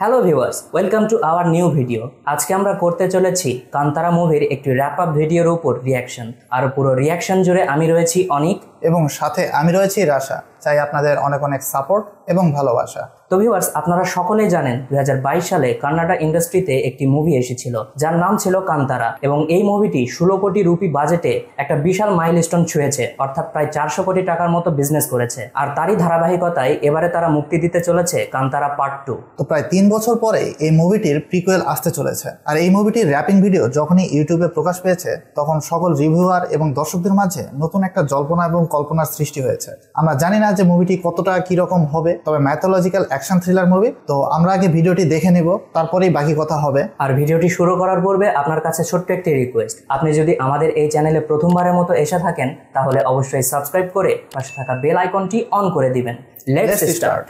Hello viewers, welcome to our new video. আজকে আমরা করতে চলেছি কান্তারা মুভির একটি র্যাপ আপ ভিডিওর উপর রিয়াকশন। আর পুরো রিয়াকশন জুড়ে আমি রয়েছি অনিক এবং সাথে আমি রয়েছি রাশা। চাই আপনাদের অনেক অনেক সাপোর্ট এবং ভালোবাসা। তো ভিউয়ার্স, আপনারা সকলেই জানেন 2022 সালে কান্নাডা ইন্ডাস্ট্রিতে একটি মুভি এসেছিল যার নাম ছিল কান্তারা, এবং এই মুভিটি 16 কোটি রুপি বাজেটে একটা বিশাল মাইলস্টোন ছুঁয়েছে, অর্থাৎ প্রায় 400 কোটি টাকার মতো বিজনেস করেছে। আর তারই ধারাবাহিকতায় এবারে তারা মুক্তি দিতে চলেছে কান্তারা পার্ট 2। তো প্রায় 3 বছর পরে এই মুভিটির প্রিকুয়েল আসতে চলেছে। আর এই মুভিটির র্যাপিং ভিডিও যখনই ইউটিউবে প্রকাশ পেয়েছে তখন সকল রিভিউয়ার এবং দর্শকদের মাঝে নতুন একটা জল্পনা এবং কল্পনার সৃষ্টি হয়েছে। আমরা জানি না যে মুভিটি কতটা কিরকম হবে, তবে ম্যাথোলজিক্যাল অ্যাকশন থ্রিলার মুভি। তো আমরা আগে ভিডিওটি দেখে নেব, তারপরেই বাকি কথা হবে। আর ভিডিওটি শুরু করার পূর্বে আপনার কাছে ছোট্ট একটি রিকোয়েস্ট, আপনি যদি আমাদের এই চ্যানেলে প্রথমবারের মতো এসে থাকেন তাহলে অবশ্যই সাবস্ক্রাইব করে পাশে থাকা বেল আইকনটি অন করে দিবেন। Let's start.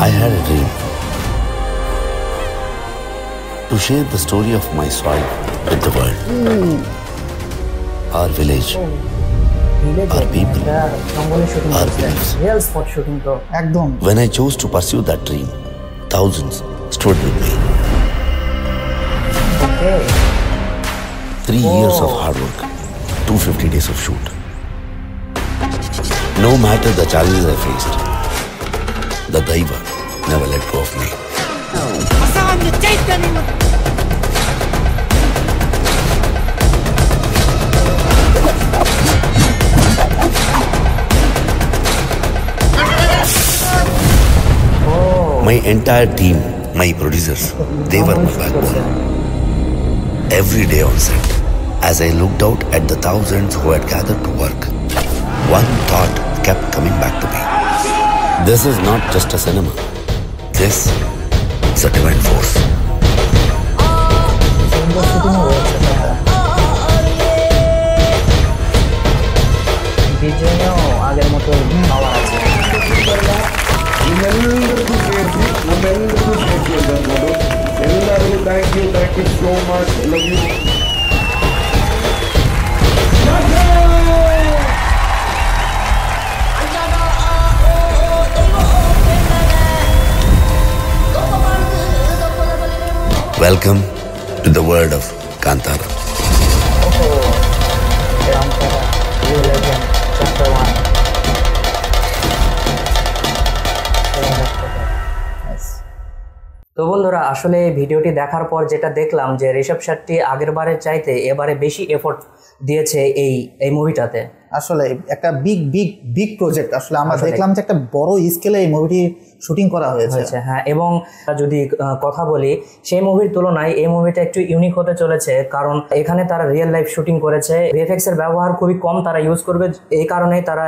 I had a dream to share the story of my soil with the world. Our village, our people, our beliefs. Real spot shooting তো একদম। When I chose to pursue that dream, thousands stood with me. 3 years of hard work, 250 days of shoot. No matter the challenges I faced, the Daiva never let go of me. My entire team, my producers, they were my backbone. Every day on set, as I looked out at the thousands who had gathered to work, one thought kept coming back to me. This is not just a cinema. This is a divine force. বিজয়ও আগের মতো পাওয়ার আছে। എല്ലാവരും thank you so much. Love you. Welcome to the world of Kantara. তো বন্ধুরা, আসলে ভিডিওটি দেখার পর যেটা দেখলাম যে ঋষভ শেট্টি আগের বারের চাইতে এবারে বেশি এফোর্ট দিয়েছে এই মুভিটাতে। আসলে একটা বিগ প্রজেক্ট। আসলে আমরা দেখলাম যে একটা বড় স্কেলে এই মুভিটি শুটিং করা হয়েছে। হ্যাঁ, এবং যদি কথা বলি সেই মুভির তুলনায় এই মুভিটা একটু ইউনিক হতে চলেছে, কারণ এখানে তারা রিয়েল লাইফ শুটিং করেছে। ভিএফএক্স এর ব্যবহার খুবই কম তারা ইউজ করবে, এই কারণেই তারা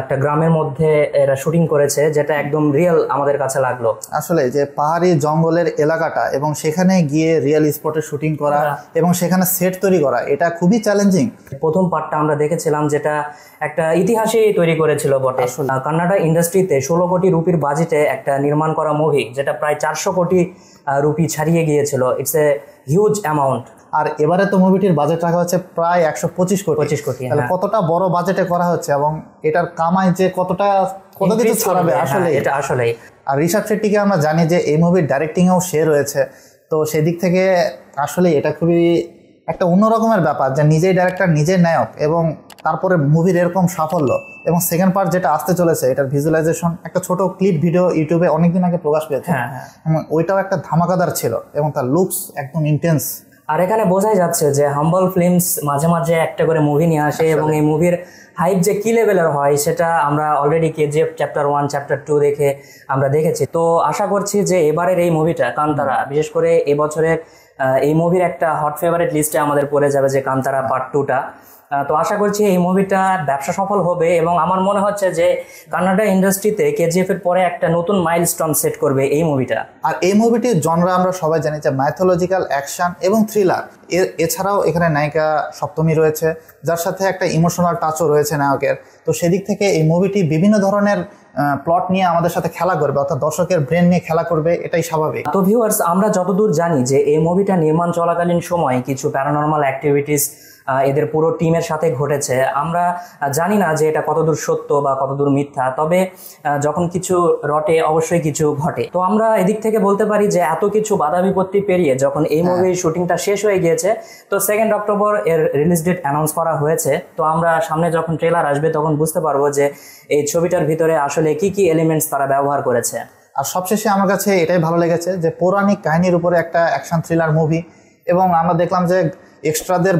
একটা গ্রামের মধ্যে এরা শুটিং করেছে, যেটা একদম রিয়েল আমাদের কাছে লাগলো। আসলে যে পাহাড়ি জঙ্গলের এলাকাটা এবং সেখানে গিয়ে রিয়েল স্পটে শুটিং করা এবং সেখানে সেট তৈরি করা, এটা খুবই চ্যালেঞ্জিং। প্রথম পার্টটা আমরা দেখেছিলাম যেটা একটা ইতিহাসই তৈরি করেছিল বটে। কান্নাডা ইন্ডাস্ট্রিতে 16 কোটি রুপির বাজেটে একটা নির্মাণ করা মুভি, যেটা প্রায় 400 কোটি রুপি ছাড়িয়ে গিয়েছিল। It's a huge amount. আর এবারে তো মুভিটির বাজেট রাখা হচ্ছে প্রায় 125 কোটি। তাহলে কতটা বড় বাজেটে করা হচ্ছে এবং এটার কামাই যে কত কিছু ছড়াবে আসলে এটা আসলেই। আর ঋষভ শেট্টিকে আমরা জানি যে এই মুভির ডাইরেক্টিংয়েও সে রয়েছে, তো সেদিক থেকে আসলে এটা খুবই একটা অন্যরকমের ব্যাপার যে নিজেই ডাইরেক্টর, নিজেই নায়ক, এবং তারপরে মুভির এরকম সাফল্য। এবং সেকেন্ড পার্ট যেটা আসতে চলেছে, এটার ভিজুয়ালাইজেশন একটা ছোট ক্লিপ ভিডিও ইউটিউবে অনেকদিন আগে প্রকাশ পেয়েছে, ওইটাও একটা ধামাকাদার ছিল এবং তার লুকস একদম ইন্টেন্স। আর এখানে বোঝাই যাচ্ছে যে হাম্বল ফিল্মস মাঝে মাঝে একটা করে মুভি নিয়ে আসে, এবং এই মুভির হাইপ যে কি লেভেলের হয় সেটা আমরা অলরেডি কেজিএফ চ্যাপ্টার 1 চ্যাপ্টার 2 দেখে আমরা দেখেছি। তো আশা করছি যে এবারের এই মুভিটা কান্তারা, বিশেষ করে এবছরের এই মুভির একটা হট ফেভারিট লিস্টে আমাদের পড়ে যাবে যে কান্তারা পার্ট 2টা। তো আশা করছি এই মুভিটা ব্যবসা সফল হবে এবং আমার মনে হচ্ছে যে কানাডা ইন্ডাস্ট্রিতে কেজিএফ এর পরে একটা নতুন মাইলস্টোন সেট করবে এই মুভিটা। আর এই মুভিটির জনরা আমরা সবাই জানি যে মাইথোলজিক্যাল অ্যাকশন এবং থ্রিলার। এছাড়াও এখানে নায়িকা সপ্তমী রয়েছে, যার সাথে একটা ইমোশনাল টাচও রয়েছে নায়কের। তো সেদিক থেকে এই মুভিটি বিভিন্ন ধরনের প্লট নিয়ে আমাদের সাথে খেলা করবে, অর্থাৎ দর্শকের ব্রেন নিয়ে খেলা করবে, এটাই স্বাভাবিক। তো ভিউয়ার্স, আমরা যতদূর জানি যে এই মুভিটা নির্মাণ চলাকালীন সময় কিছু প্যারানর্মাল অ্যাক্টিভিটিস এদের পুরো টিমের সাথে ঘটেছে। আমরা জানি না যে এটা কতদূর সত্য বা কতদূর মিথ্যা, তবে যখন কিছু রটে অবশ্যই কিছু ঘটে। তো আমরা এদিক থেকে বলতে পারি যে এত কিছু বাধা বিপত্তি পেরিয়ে যখন এই মুভির শুটিংটা শেষ হয়ে গিয়েছে, তো 2 অক্টোবর এর রিলিজ ডেট অ্যানাউন্স করা হয়েছে। তো আমরা সামনে যখন ট্রেলার আসবে তখন বুঝতে পারবো যে এই ছবিটার ভিতরে আসলে কি কি এলিমেন্টস তারা ব্যবহার করেছে। আর সবশেষে আমার কাছে এটাই ভালো লেগেছে যে পৌরাণিক কাহিনীর উপরে একটা অ্যাকশন থ্রিলার মুভি, এবং আমরা দেখলাম যে এক্সট্রাদের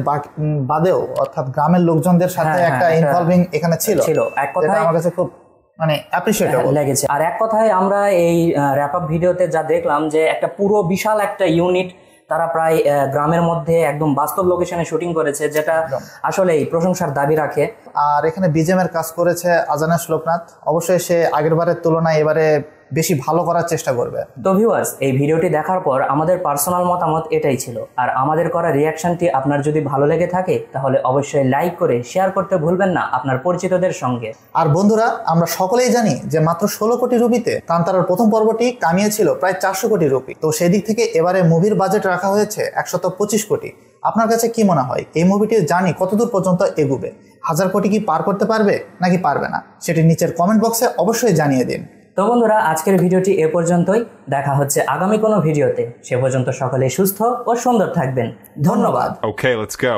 বাদেও অর্থাৎ গ্রামের লোকজনদের সাথে একটা ইনভলভিং এখানে ছিল। এক কথায় আমার কাছে খুব অ্যাপ্রিশিয়েটেবল লেগেছে। আর এক কথায় আমরা এই র্যাপ আপ ভিডিওতে যা দেখলাম যে একটা পুরো বিশাল একটা ইউনিট তারা প্রায় গ্রামের মধ্যে একদম বাস্তব লোকেশনে শুটিং করেছে, যেটা আসলে প্রশংসার দাবি রাখে। আর এখানে বিজিএম এর কাজ করেছে আজানা শ্লোকনাথ। অবশ্যই সে আগের বারের তুলনায় এবারে বেশি ভালো করার চেষ্টা করবে। তো ভিউয়ার্স, এই ভিডিওটি দেখার পর আমাদের পার্সোনাল মতামত এটাই ছিল। আর আমাদের করা রিয়াকশনটি আপনার যদি ভালো লেগে থাকে তাহলে অবশ্যই লাইক করে শেয়ার করতে ভুলবেন না আপনার পরিচিতদের সঙ্গে। আর বন্ধুরা, আমরা সকলেই জানি যে মাত্র 16 কোটি রুপিতে কান্তারার প্রথম পর্বটি কামিয়েছিল প্রায় 400 কোটি রুপি। তো সেই দিক থেকে এবারে মুভির বাজেট রাখা হয়েছে 125 কোটি। আপনার কাছে কি মনে হয় এই মুভিটির জার্নি কতদূর পর্যন্ত এগুবে? 1000 কোটি কি পার করতে পারবে নাকি পারবে না? সেটি নিচের কমেন্ট বক্সে অবশ্যই জানিয়ে দিন। তো বন্ধুরা, আজকের ভিডিওটি এ পর্যন্তই। দেখা হচ্ছে আগামী কোনো ভিডিওতে। সে পর্যন্ত সকলে সুস্থ ও সুন্দর থাকবেন। ধন্যবাদ। Okay, let's go.